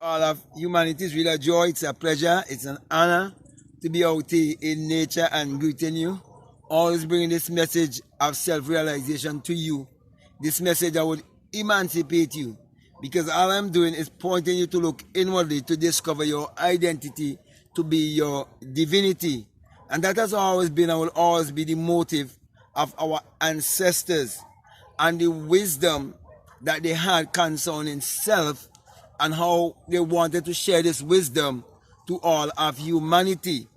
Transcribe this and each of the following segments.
All of humanity is really a joy. It's a pleasure. It's an honor to be out here in nature and greeting you. Always bringing this message of self-realization to you. This message that would emancipate you. Because all I'm doing is pointing you to look inwardly to discover your identity, to be your divinity. And that has always been and will always be the motive of our ancestors and the wisdom that they had concerning self and how they wanted to share this wisdom to all of humanity.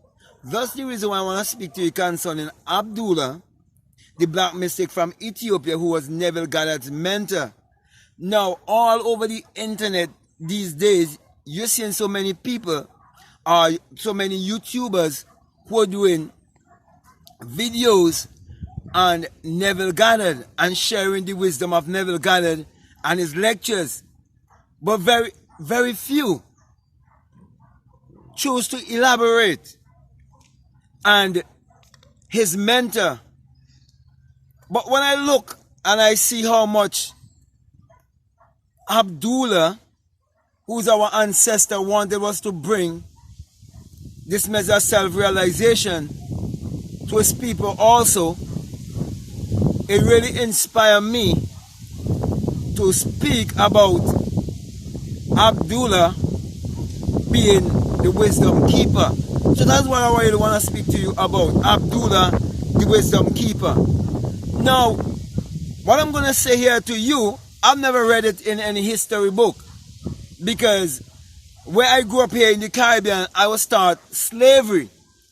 Thus the reason why I want to speak to you concerning Abdullah, the black mystic from Ethiopia, who was Neville Goddard's mentor. Now, all over the internet these days, you're seeing so many people, so many YouTubers who are doing videos on Neville Goddard and sharing the wisdom of Neville Goddard and his lectures. But very, very few choose to elaborate and his mentor. But when I look and I see how much Abdullah, who's our ancestor, wanted us to bring this message of self-realization to his people also, it really inspired me to speak about Abdullah being the wisdom keeper. So that's what I really want to speak to you about, Abdullah the wisdom keeper. Now, what I'm going to say here to you, I've never read it in any history book, because where I grew up here in the Caribbean, I was taught slavery,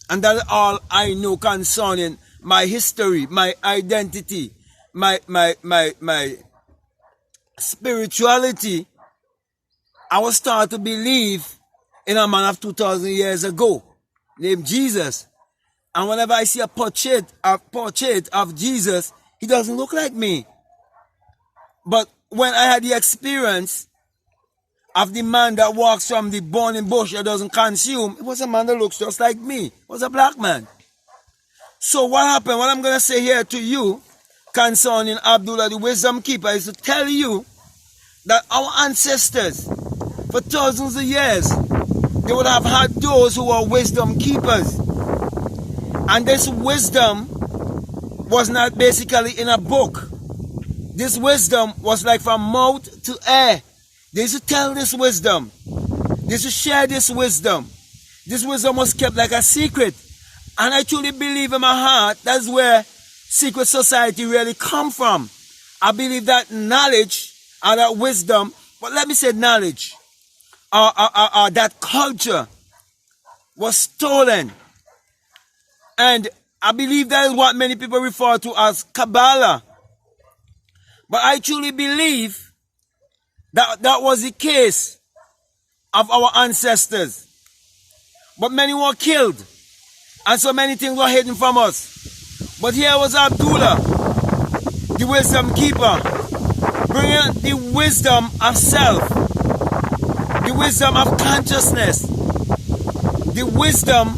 and that's all I know concerning my history, my identity, my spirituality. I was taught to believe in a man of 2,000 years ago named Jesus. And whenever I see a portrait of Jesus, he doesn't look like me. But when I had the experience of the man that walks from the burning bush that doesn't consume, it was a man that looks just like me. It was a black man. So what happened? What I'm going to say here to you concerning Abdullah the wisdom keeper is to tell you that our ancestors, for thousands of years, they would have had those who were wisdom keepers. And this wisdom was not basically in a book. This wisdom was like from mouth to air. They used to tell this wisdom. They used to share this wisdom. This wisdom was kept like a secret. And I truly believe in my heart that's where secret society really come from. I believe that knowledge or that wisdom, but let me say knowledge, that culture was stolen. And I believe that is what many people refer to as Kabbalah. But I truly believe that that was the case of our ancestors. But many were killed, and so many things were hidden from us. But here was Abdullah, the wisdom keeper, bringing the wisdom of self, the wisdom of consciousness, the wisdom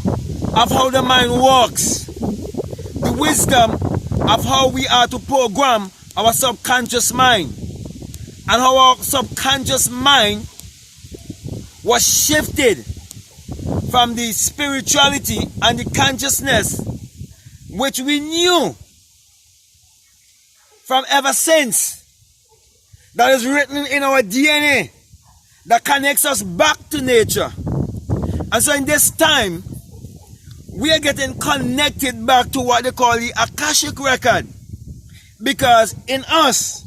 of how the mind works, the wisdom of how we are to program our subconscious mind, and how our subconscious mind was shifted from the spirituality and the consciousness which we knew from ever since, that is written in our DNA, that connects us back to nature. And so in this time, we are getting connected back to what they call the Akashic record. Because in us,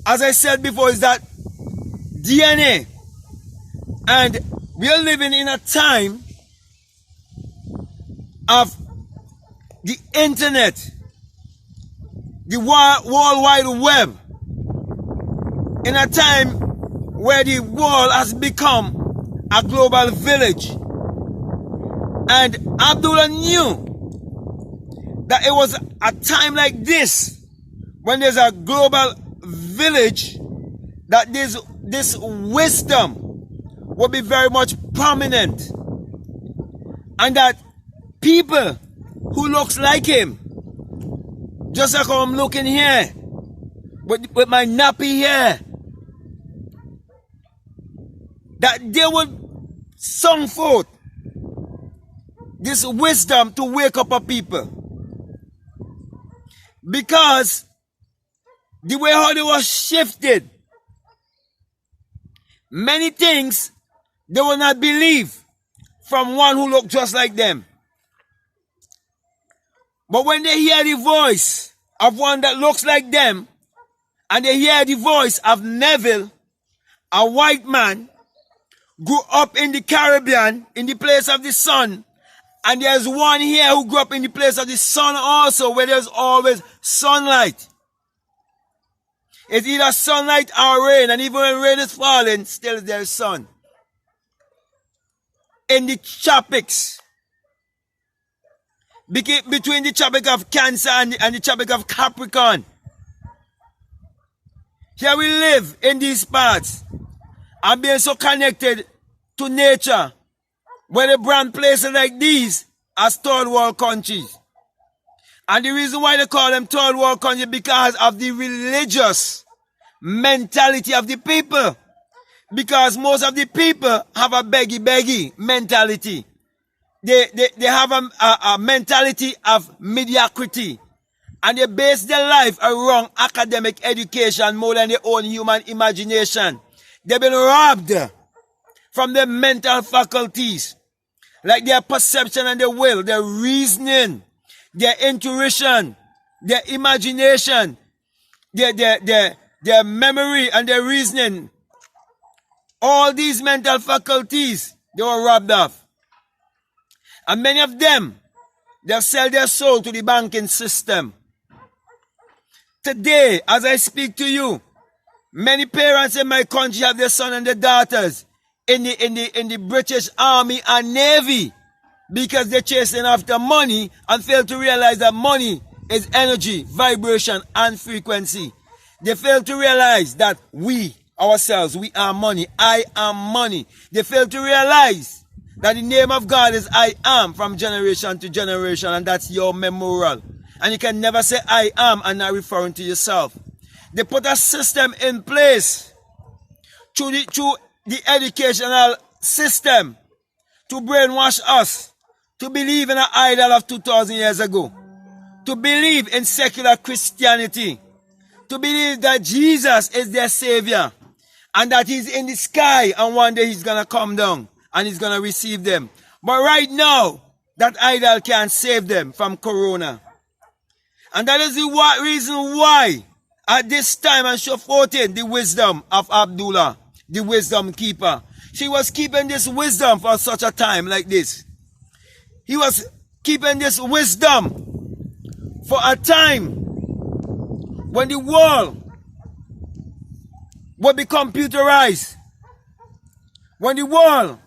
as I said before, is that DNA. And we are living in a time of the internet, the World Wide Web, in a time where the world has become a global village. And Abdullah knew that it was a time like this, when there's a global village, that this wisdom will be very much prominent, and that people who looks like him, just like how I'm looking here, with my nappy hair, that they would song forth this wisdom to wake up a people. Because the way how they was shifted, many things they will not believe from one who looked just like them. But when they hear the voice of one that looks like them, and they hear the voice of Neville, a white man, grew up in the Caribbean, in the place of the sun, and there's one here who grew up in the place of the sun also, where there's always sunlight. It's either sunlight or rain, and even when rain is falling, still there's sun. In the tropics, between the tropic of Cancer and the tropic of Capricorn, here we live in these parts, and being so connected to nature, where they brand places like these as third world countries. And the reason why they call them third world countries because of the religious mentality of the people. Because most of the people have a beggy mentality. They have a mentality of mediocrity. And they base their life around academic education more than their own human imagination. They've been robbed from their mental faculties, like their perception and their will, their reasoning, their intuition, their imagination, their memory and their reasoning. All these mental faculties, they were robbed of. And many of them, they've sold their soul to the banking system. Today, as I speak to you, many parents in my country have their sons and their daughters in the British Army and Navy because they're chasing after money and fail to realize that money is energy, vibration, and frequency. They fail to realize that we, ourselves, we are money. I am money. They fail to realize that the name of God is I am from generation to generation, and that's your memorial. And you can never say I am and not referring to yourself. They put a system in place through the educational system to brainwash us, to believe in an idol of 2,000 years ago, to believe in secular Christianity, to believe that Jesus is their savior and that he's in the sky and one day he's going to come down and he's going to receive them. But right now, that idol can't save them from corona. And that is the reason why at this time I'm supporting the wisdom of Abdullah, the wisdom keeper. She was keeping this wisdom for such a time like this. He was keeping this wisdom for a time when the world would be computerized. When the world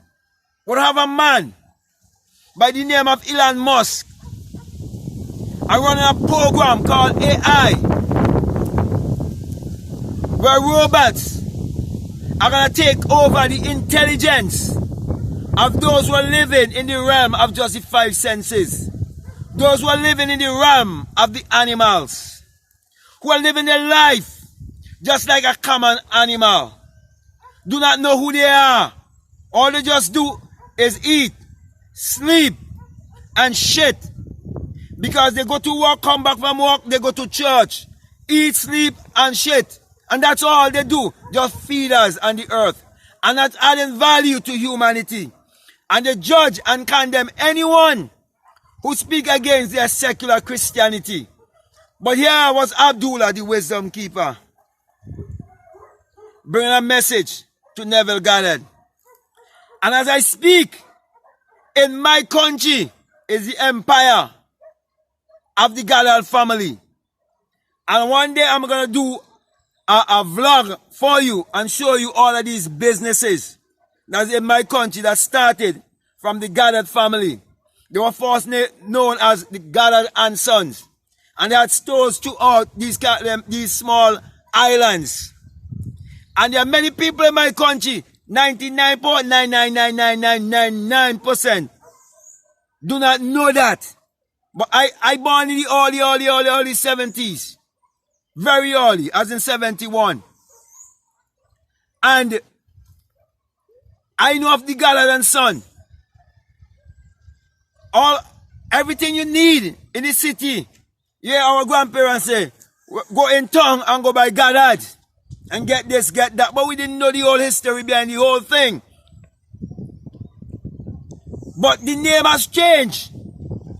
would have a man by the name of Elon Musk and running a program called AI, where robots are going to take over the intelligence of those who are living in the realm of just the five senses. Those who are living in the realm of the animals, who are living their life just like a common animal, do not know who they are. All they just do is eat, sleep, and shit. Because they go to work, come back from work, they go to church, eat, sleep, and shit. And that's all they do, just feed us on the earth. And not adding value to humanity. And they judge and condemn anyone who speak against their secular Christianity. But here was Abdullah, the wisdom keeper, bringing a message to Neville Goddard. And as I speak, in my country is the empire of the Goddard family. And one day I'm going to do a vlog for you and show you all of these businesses that's in my country that started from the Goddard family. They were first known as the Goddard and Sons. And they had stores throughout these small islands. And there are many people in my country, 99.9999999% do not know that. But I born in the early 70s. Very early, as in 71. And I know of the Goddard and Son. Everything you need in the city. Yeah, our grandparents say, go in town and go by Goddard. And get this, get that. But we didn't know the whole history behind the whole thing. But the name has changed.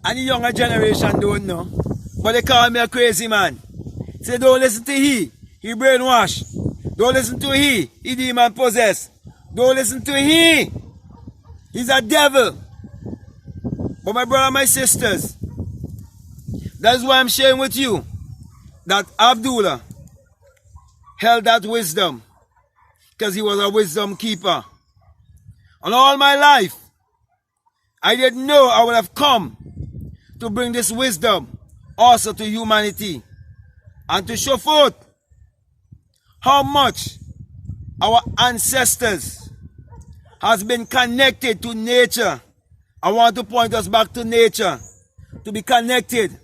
And the younger generation don't know. But they call me a crazy man. Say, don't listen to he brainwashed. Don't listen to he demon possessed. Don't listen to he. He's a devil. But my brother and my sisters, that's why I'm sharing with you that Abdullah held that wisdom because he was a wisdom keeper. And all my life, I didn't know I would have come to bring this wisdom also to humanity and to show forth how much our ancestors has been connected to nature. I want to point us back to nature, to be connected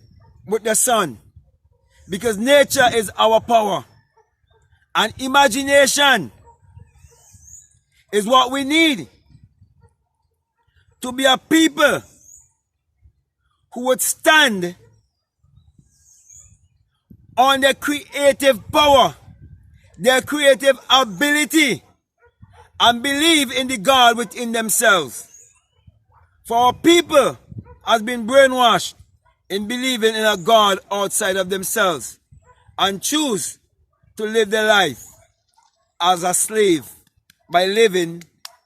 with the sun, because nature is our power and imagination is what we need to be a people who would stand on their creative power, their creative ability, and believe in the God within themselves. For our people has been brainwashed in believing in a God outside of themselves and choose to live their life as a slave by living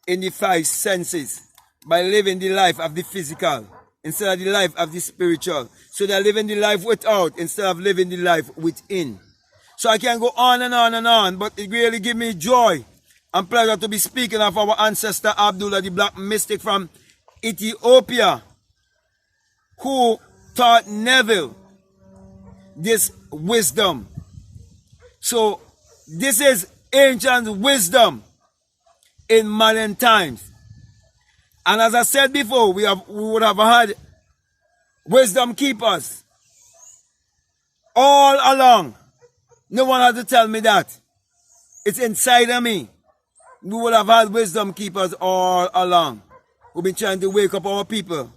in the five senses, by living the life of the physical instead of the life of the spiritual. So they're living the life without instead of living the life within. So I can go on and on and on, but it really gives me joy and pleasure to be speaking of our ancestor Abdullah, the black mystic from Ethiopia, who taught Neville this wisdom. So this is ancient wisdom in modern times. And as I said before, we would have had wisdom keepers all along. No one had to tell me that. It's inside of me. We would have had wisdom keepers all along. We've been trying to wake up our people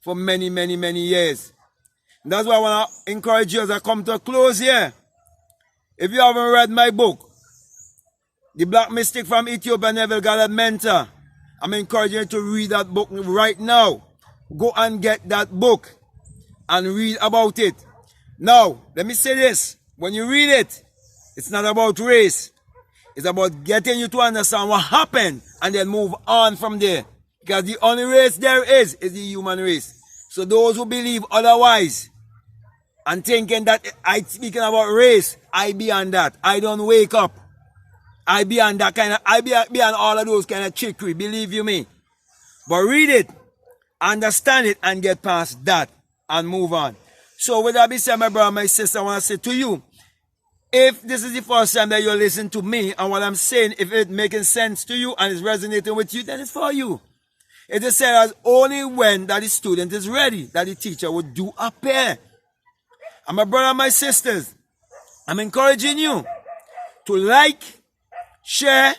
for many, many, many years. And that's why I want to encourage you as I come to a close here. If you haven't read my book, The Black Mystic from Ethiopia, Neville Goddard Mentor, I'm encouraging you to read that book right now. Go and get that book and read about it. Now, let me say this. When you read it, it's not about race. It's about getting you to understand what happened and then move on from there. Because the only race there is the human race. So those who believe otherwise and thinking that I'm speaking about race, I beyond that. I don't wake up. I beyond that kind of, I beyond all of those kind of trickery, believe you me. But read it, understand it, and get past that and move on. So with that being said, my brother, my sister, I want to say to you, if this is the first time that you're listening to me and what I'm saying, if it's making sense to you and it's resonating with you, then it's for you. It is said as only when that the student is ready that the teacher would do appear. And my brother and my sisters, I'm encouraging you to like, share,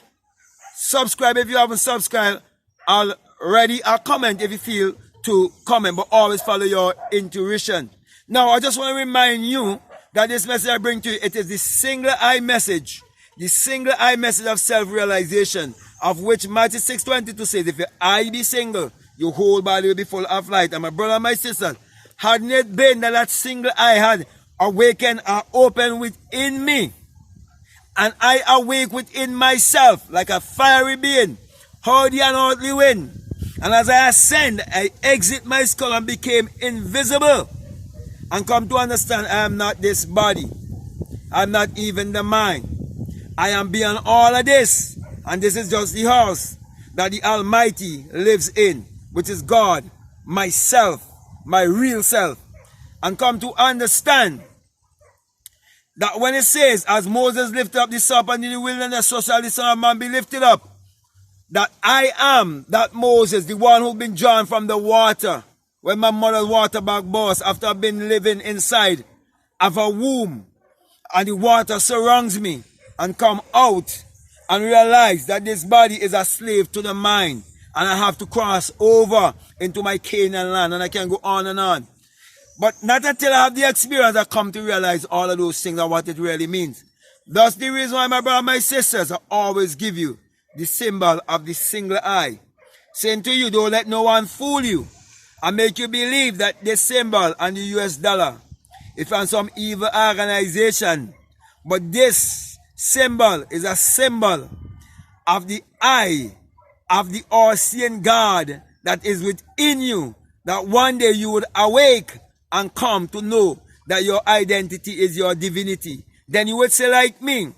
subscribe if you haven't subscribed already, or comment if you feel to comment, but always follow your intuition. Now, I just want to remind you that this message I bring to you, it is the single eye message of self-realization, of which Matthew 6:22 says, if your eye be single, your whole body will be full of light. And my brother and my sister, hadn't it been that that single eye had awakened or opened within me, and I awake within myself like a fiery being, hardy and earthly wind, and as I ascend, I exit my skull and became invisible, and come to understand I am not this body, I'm not even the mind, I am beyond all of this, and this is just the house that the Almighty lives in, which is God, myself, my real self, and come to understand that when it says, as Moses lifted up the serpent in the wilderness, so shall the Son of Man be lifted up, that I am that Moses, the one who's been drawn from the water, when my mother's water bag burst, after I've been living inside of a womb, and the water surrounds me, and come out, and realize that this body is a slave to the mind, and I have to cross over into my Canaan land, and I can go on and on. But not until I have the experience I come to realize all of those things and what it really means. That's the reason why, my brother and my sisters, I always give you the symbol of the single eye, saying to you, don't let no one fool you and make you believe that this symbol and the US dollar is from some evil organization. But this symbol is a symbol of the eye of the all-seeing God that is within you, that one day you would awake and come to know that your identity is your divinity. Then you would say like me,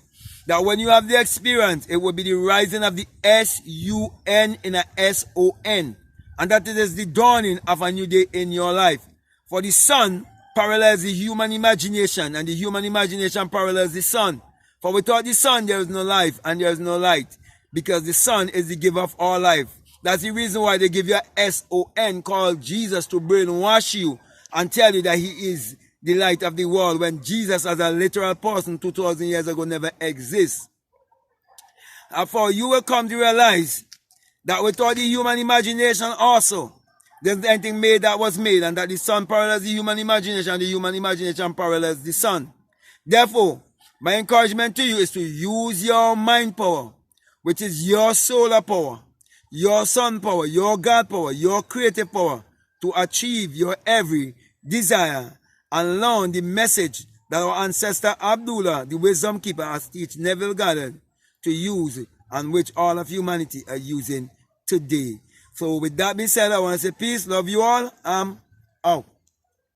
that when you have the experience, it will be the rising of the S-U-N in a S-O-N. And that is the dawning of a new day in your life. For the sun parallels the human imagination, and the human imagination parallels the sun. For without the sun, there is no life and there is no light, because the sun is the giver of all life. That's the reason why they give you a S-O-N called Jesus, to brainwash you and tell you that he is the light of the world, when Jesus as a literal person 2,000 years ago never exists. Therefore, you will come to realize that without the human imagination also, there's anything made that was made, and that the sun parallels the human imagination, and the human imagination parallels the sun. Therefore, my encouragement to you is to use your mind power, which is your solar power, your sun power, your God power, your creative power, to achieve your every desire and learn the message that our ancestor Abdullah, the Wisdom Keeper, has taught Neville Goddard to use, and which all of humanity are using today. So with that being said, I want to say peace, love you all, I'm out.